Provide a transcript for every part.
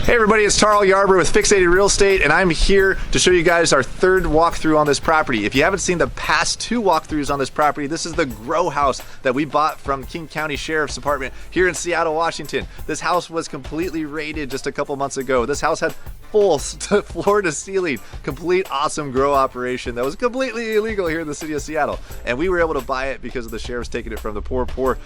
Hey everybody, it's Tarl Yarber with Fixated Real Estate, and I'm here to show you guys our third walkthrough on this property. If you haven't seen the past two walkthroughs on this property, this is the grow house that we bought from King County Sheriff's Department here in Seattle, Washington. This house was completely raided just a couple months ago. This house had full floor to ceiling, complete awesome grow operation that was completely illegal here in the city of Seattle. And we were able to buy it because of the sheriff's taking it from the poor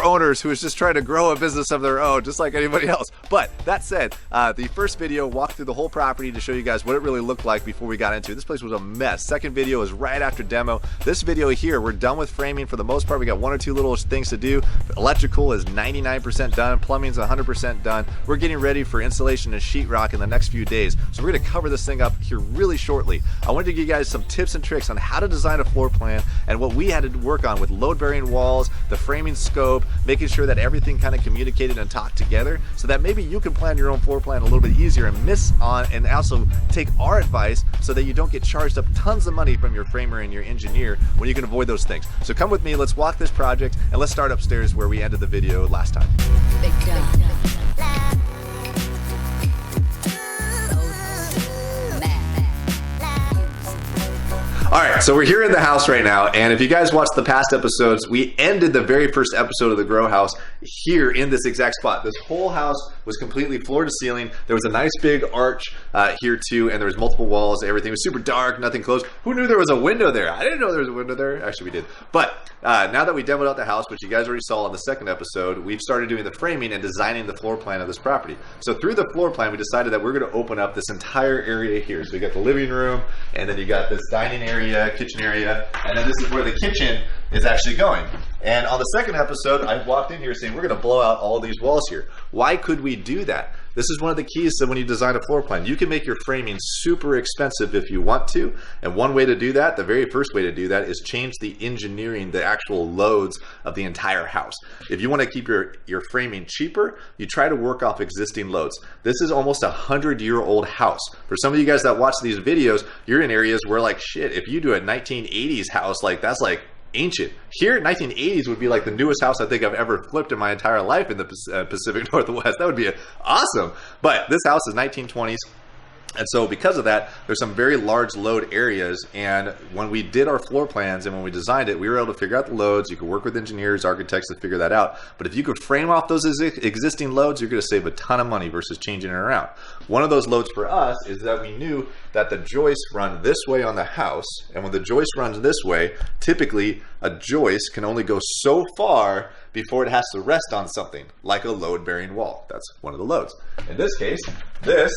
owners who was just trying to grow a business of their own, just like anybody else. But that said, the first video walked through the whole property to show you guys what it really looked like before we got into it. This place was a mess. Second video is right after demo. This video here, we're done with framing for the most part. We got one or two little things to do. Electrical is 99% done. Plumbing's 100% done. We're getting ready for installation and sheetrock in the next few days. So we're gonna cover this thing up here really shortly. I wanted to give you guys some tips and tricks on how to design a floor plan and what we had to work on with load-bearing walls, the framing scope, making sure that everything kind of communicated and talked together so that maybe you can plan your own floor plan a little bit easier and also take our advice so that you don't get charged up tons of money from your framer and your engineer when you can avoid those things. So come with me, let's walk this project and let's start upstairs where we ended the video last time. All right, so we're here in the house right now, and if you guys watched the past episodes, we ended the very first episode of the grow house here in this exact spot. This whole house was completely floor to ceiling. There was a nice big arch here too, and there was multiple walls. Everything was super dark, nothing closed. Who knew there was a window there? I didn't know there was a window there. Actually, we did. But now that we demoed out the house, which you guys already saw in the second episode, we've started doing the framing and designing the floor plan of this property. So through the floor plan, we decided that we're going to open up this entire area here. So you got the living room, and then you got this dining area, kitchen area, and then this is where the kitchen is actually going. And on the second episode, I walked in here saying we're going to blow out all these walls here. Why could we do that? This is one of the keys to when you design a floor plan. You can make your framing super expensive if you want to. And one way to do that, the very first way to do that, is change the engineering, the actual loads of the entire house. If you want to keep your framing cheaper, you try to work off existing loads. This is almost a 100-year-old house. For some of you guys that watch these videos, you're in areas where like, shit, if you do a 1980s house, like that's like ancient. Here, 1980s would be like the newest house I think I've ever flipped in my entire life in the Pacific Northwest. That would be awesome. But this house is 1920s. And so because of that, there's some very large load areas. And when we did our floor plans and when we designed it, we were able to figure out the loads. You could work with engineers, architects to figure that out. But if you could frame off those existing loads, you're going to save a ton of money versus changing it around. One of those loads for us is that we knew that the joists run this way on the house. And when the joist runs this way, typically a joist can only go so far before it has to rest on something like a load-bearing wall. That's one of the loads. In this case, this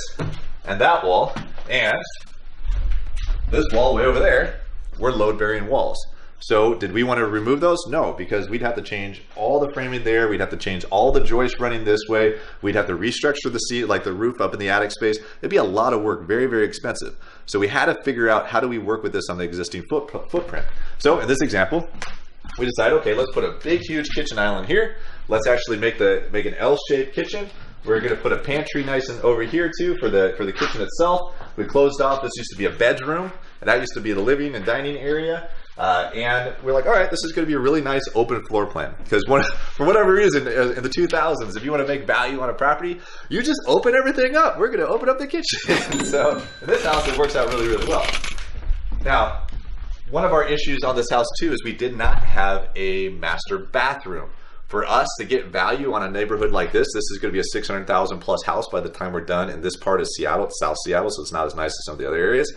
and that wall and this wall way over there were load-bearing walls. So did we want to remove those? No, because we'd have to change all the framing there. We'd have to change all the joists running this way. We'd have to restructure the seat, like the roof up in the attic space. It'd be a lot of work, very, very expensive. So we had to figure out how do we work with this on the existing footprint. So in this example, we decided, okay, let's put a big, huge kitchen island here. Let's actually make an L-shaped kitchen. We're going to put a pantry nice and over here too for the kitchen itself. We closed off. This used to be a bedroom, and that used to be the living and dining area. And we're like, all right, this is going to be a really nice open floor plan. Because for whatever reason, in the 2000s, if you want to make value on a property, you just open everything up. We're going to open up the kitchen. So in this house, it works out really, really well. Now, one of our issues on this house too is we did not have a master bathroom. For us to get value on a neighborhood like this is going to be a 600,000 plus house by the time we're done in this part of Seattle, South Seattle, so it's not as nice as some of the other areas.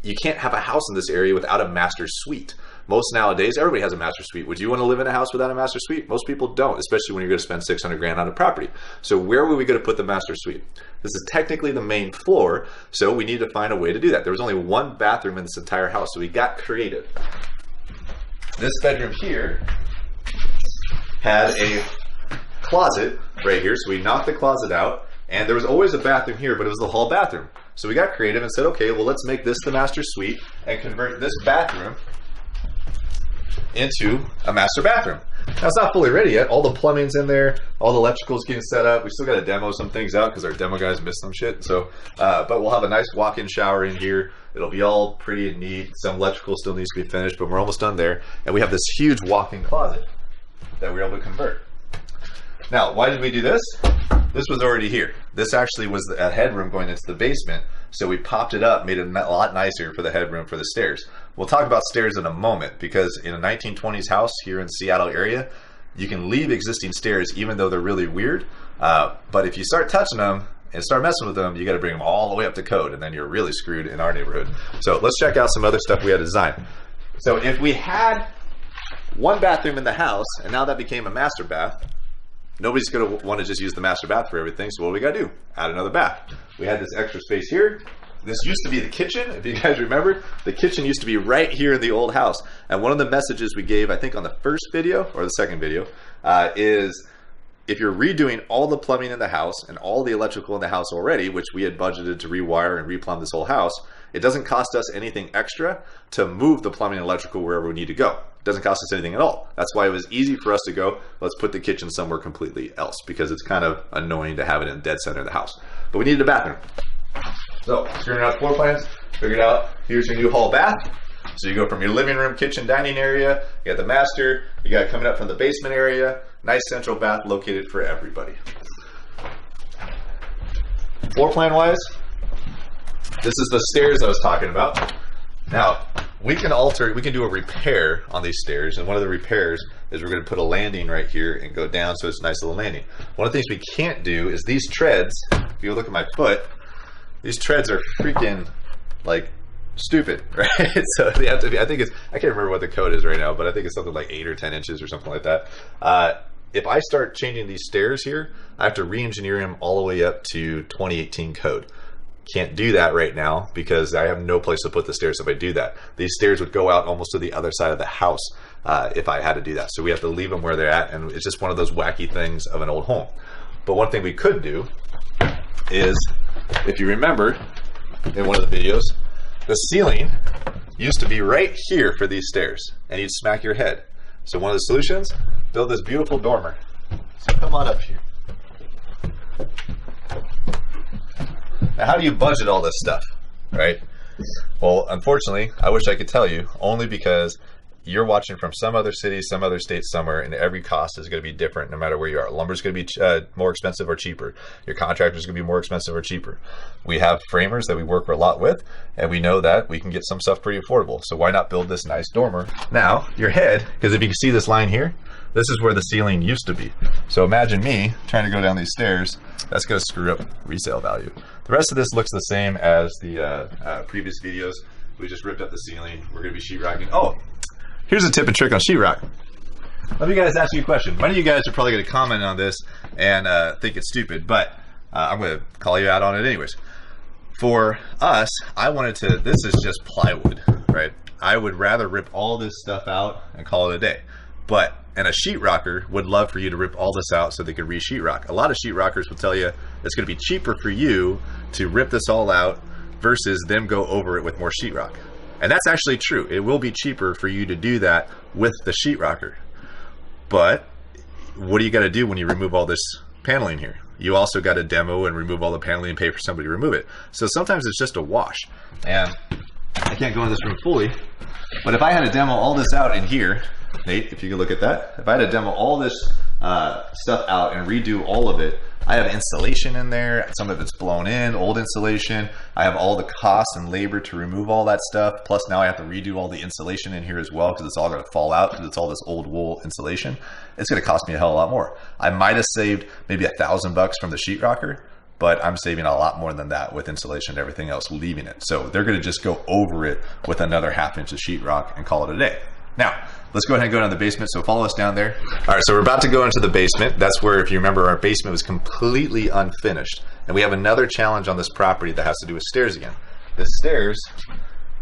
You can't have a house in this area without a master suite. Most nowadays, everybody has a master suite. Would you want to live in a house without a master suite? Most people don't, especially when you're going to spend 600 grand on a property. So where were we going to put the master suite? This is technically the main floor, so we need to find a way to do that. There was only one bathroom in this entire house, so we got creative. This bedroom here had a closet right here, so we knocked the closet out, and there was always a bathroom here, but it was the hall bathroom. So we got creative and said, okay, well, let's make this the master suite and convert this bathroom into a master bathroom. Now, it's not fully ready yet. All the plumbing's in there, all the electrical's getting set up. We still got to demo some things out because our demo guys missed some shit. So, but we'll have a nice walk-in shower in here. It'll be all pretty and neat. Some electrical still needs to be finished, but we're almost done there. And we have this huge walk-in closet that we're able to convert. Now, why did we do this? this was already here. This actually was a headroom going into the basement. So we popped it up, made it a lot nicer for the headroom for the stairs. We'll talk about stairs in a moment, because in a 1920s house here in the Seattle area, you can leave existing stairs even though they're really weird. But if you start touching them and start messing with them, you got to bring them all the way up to code, and then you're really screwed in our neighborhood. So let's check out some other stuff we had to design. So if we had one bathroom in the house, and now that became a master bath, nobody's going to want to just use the master bath for everything. So what do we got to do? Add another bath. We had this extra space here. This used to be the kitchen. If you guys remember, the kitchen used to be right here in the old house. And one of the messages we gave, I think on the first video or the second video, is if you're redoing all the plumbing in the house and all the electrical in the house already, which we had budgeted to rewire and replumb this whole house, it doesn't cost us anything extra to move the plumbing and electrical wherever we need to go. It doesn't cost us anything at all. That's why it was easy for us to go, let's put the kitchen somewhere completely else, because it's kind of annoying to have it in dead center of the house. But we needed a bathroom. So, screwing out floor plans, figured out here's your new hall bath. So you go from your living room, kitchen, dining area, you got the master, you got coming up from the basement area, nice central bath located for everybody. Floor plan wise, this is the stairs I was talking about. Now, we can do a repair on these stairs, and one of the repairs is we're going to put a landing right here and go down so it's a nice little landing. One of the things we can't do is these treads, if you look at my foot, these treads are freaking like stupid, right? So they have to be, I can't remember what the code is right now, but I think it's something like 8 or 10 inches or something like that. If I start changing these stairs here, I have to re-engineer them all the way up to 2018 code. Can't do that right now because I have no place to put the stairs if I do that. These stairs would go out almost to the other side of the house if I had to do that. So we have to leave them where they're at, and it's just one of those wacky things of an old home. But one thing we could do is, if you remember in one of the videos, the ceiling used to be right here for these stairs, and you'd smack your head. So one of the solutions, build this beautiful dormer. So come on up here. Now, how do you budget all this stuff, right? Well, unfortunately, I wish I could tell you, only because you're watching from some other city, some other state somewhere, and every cost is going to be different no matter where you are. Lumber's going to be more expensive or cheaper. Your contractor's going to be more expensive or cheaper. We have framers that we work a lot with, and we know that we can get some stuff pretty affordable. So why not build this nice dormer? Now, your head, because if you can see this line here, this is where the ceiling used to be. So imagine me trying to go down these stairs. That's going to screw up resale value. The rest of this looks the same as the previous videos. We just ripped up the ceiling. We're going to be sheetrocking. Oh, here's a tip and trick on sheetrock. Let me guys ask you a question. One of you guys are probably going to comment on this and think it's stupid, but I'm going to call you out on it anyways. For us, this is just plywood, right? I would rather rip all this stuff out and call it a day. And a sheetrocker would love for you to rip all this out so they could re-sheetrock. A lot of sheetrockers will tell you it's going to be cheaper for you to rip this all out versus them go over it with more sheetrock. And that's actually true. It will be cheaper for you to do that with the sheetrocker. But what do you got to do when you remove all this paneling here? You also got to demo and remove all the paneling and pay for somebody to remove it. So sometimes it's just a wash. And I can't go in this room fully, but if I had to demo all this out in here, Nate, if you could look at that. If I had to demo all this stuff out and redo all of it, I have insulation in there. Some of it's blown in, old insulation. I have all the costs and labor to remove all that stuff. Plus now I have to redo all the insulation in here as well because it's all going to fall out because it's all this old wool insulation. It's going to cost me a hell of a lot more. I might have saved maybe $1,000 from the sheetrocker, but I'm saving a lot more than that with insulation and everything else leaving it. So they're going to just go over it with another ½ inch of sheetrock and call it a day. Now, let's go ahead and go down to the basement. So follow us down there. All right, so we're about to go into the basement. That's where, if you remember, our basement was completely unfinished. And we have another challenge on this property that has to do with stairs again. The stairs,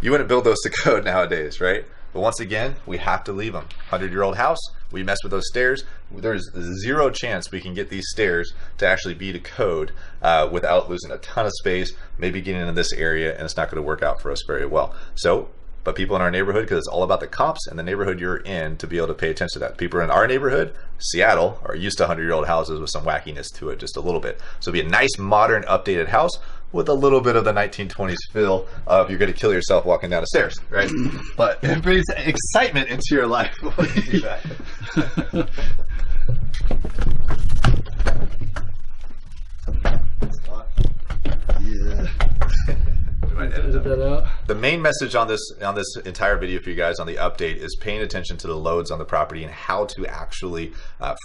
you wouldn't build those to code nowadays, right? But once again, we have to leave them. 100-year-old house, we mess with those stairs. There's zero chance we can get these stairs to actually be to code without losing a ton of space, maybe getting into this area, and it's not going to work out for us very well. But people in our neighborhood, because it's all about the comps and the neighborhood you're in, to be able to pay attention to that. People in our neighborhood, Seattle, are used to 100-year-old houses with some wackiness to it, just a little bit. So it'll be a nice, modern, updated house with a little bit of the 1920s feel of you're going to kill yourself walking down the stairs, right? But it brings excitement into your life when you do that. edit that out. The main message on this entire video for you guys on the update is paying attention to the loads on the property and how to actually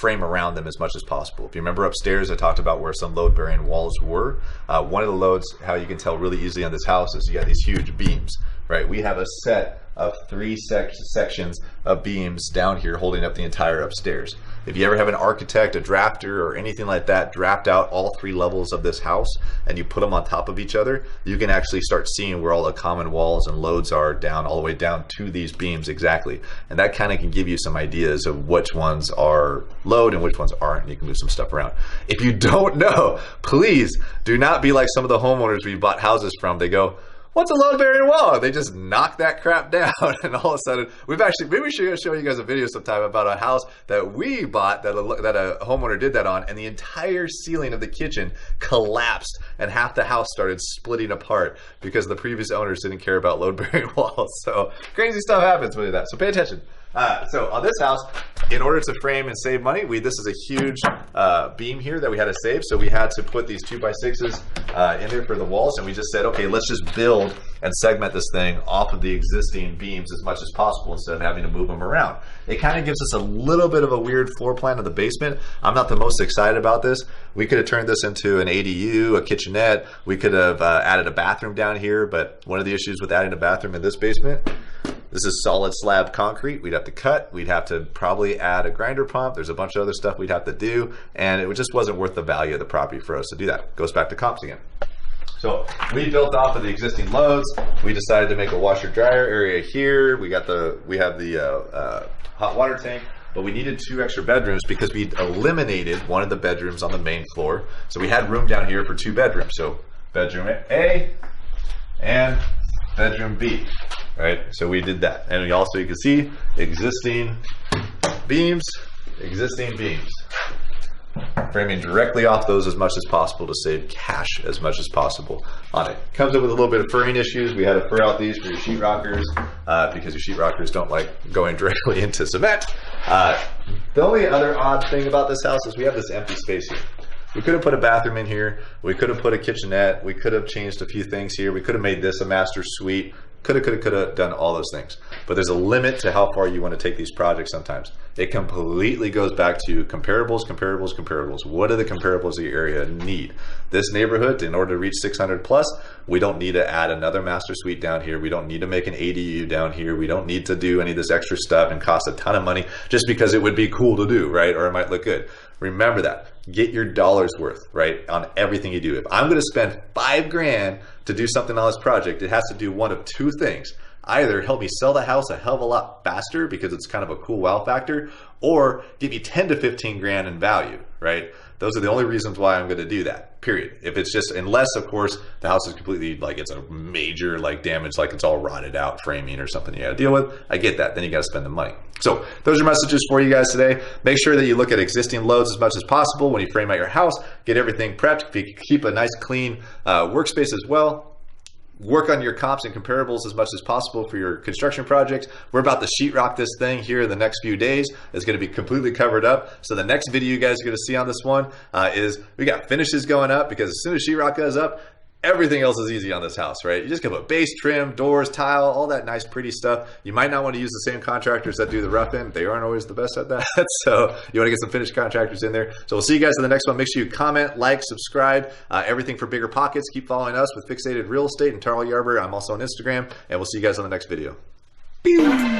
frame around them as much as possible. If you remember upstairs, I talked about where some load bearing walls were. One of the loads, how you can tell really easily on this house, is you got these huge beams, right? We have a set of 3 sections of beams down here holding up the entire upstairs. If you ever have an architect, a drafter, or anything like that draft out all 3 levels of this house and you put them on top of each other, you can actually start seeing where all the common walls and loads are down, all the way down to these beams exactly. And that kind of can give you some ideas of which ones are load and which ones aren't, and you can move some stuff around. If you don't know, please do not be like some of the homeowners we bought houses from. They go, what's a load bearing wall? They just knock that crap down, and all of a sudden, maybe we should show you guys a video sometime about a house that we bought that a homeowner did that on, and the entire ceiling of the kitchen collapsed, and half the house started splitting apart because the previous owners didn't care about load bearing walls. So crazy stuff happens with that. So pay attention. So on this house, in order to frame and save money, this is a huge beam here that we had to save. So we had to put these 2x6s in there for the walls, and we just said, okay, let's just build and segment this thing off of the existing beams as much as possible instead of having to move them around. It kind of gives us a little bit of a weird floor plan of the basement. I'm not the most excited about this. We could have turned this into an ADU, a kitchenette. We could have added a bathroom down here, but one of the issues with adding a bathroom in this basement, this is solid slab concrete. We'd have to cut. We'd have to probably add a grinder pump. There's a bunch of other stuff we'd have to do, and it just wasn't worth the value of the property for us to do that. Goes back to comps again. So we built off of the existing loads. We decided to make a washer dryer area here. We have the hot water tank, but we needed 2 extra bedrooms because we eliminated one of the bedrooms on the main floor. So we had room down here for 2 bedrooms. So bedroom A and bedroom B. Right, so we did that, and you can see existing beams, framing directly off those as much as possible to save cash as much as possible on it. Comes up with a little bit of furring issues. We had to fur out these for your sheetrockers because your sheetrockers don't like going directly into cement. The only other odd thing about this house is we have this empty space here. We could have put a bathroom in here. We could have put a kitchenette. We could have changed a few things here. We could have made this a master suite. Could have done all those things. But there's a limit to how far you want to take these projects sometimes. It completely goes back to comparables. What do the comparables of your area need? This neighborhood, in order to reach 600 plus, we don't need to add another master suite down here. We don't need to make an ADU down here. We don't need to do any of this extra stuff and cost a ton of money just because it would be cool to do, right? Or it might look good. Remember that. Get your dollar's worth, right, on everything you do. If I'm going to spend $5 grand to do something on this project, it has to do one of 2 things. Either help me sell the house a hell of a lot faster because it's kind of a cool wow factor, or give me 10 to 15 grand in value, right? Those are the only reasons why I'm going to do that, period. If it's just, unless of course the house is completely like it's a major like damage, like it's all rotted out framing or something you got to deal with, I get that. Then you got to spend the money. So those are messages for you guys today. Make sure that you look at existing loads as much as possible when you frame out your house. Get everything prepped. If you keep a nice clean workspace as well. Work on your comps and comparables as much as possible for your construction projects. We're about to sheetrock this thing here in the next few days. It's going to be completely covered up. So the next video you guys are going to see on this one is we got finishes going up, because as soon as sheetrock goes up, everything else is easy on this house, right? You just can put base, trim, doors, tile, all that nice pretty stuff. You might not want to use the same contractors that do the rough end. They aren't always the best at that. So you want to get some finished contractors in there. So we'll see you guys in the next one. Make sure you comment, like, subscribe, everything for BiggerPockets. Keep following us with Fixated Real Estate and Tarl Yarber. I'm also on Instagram, and we'll see you guys on the next video. Pew!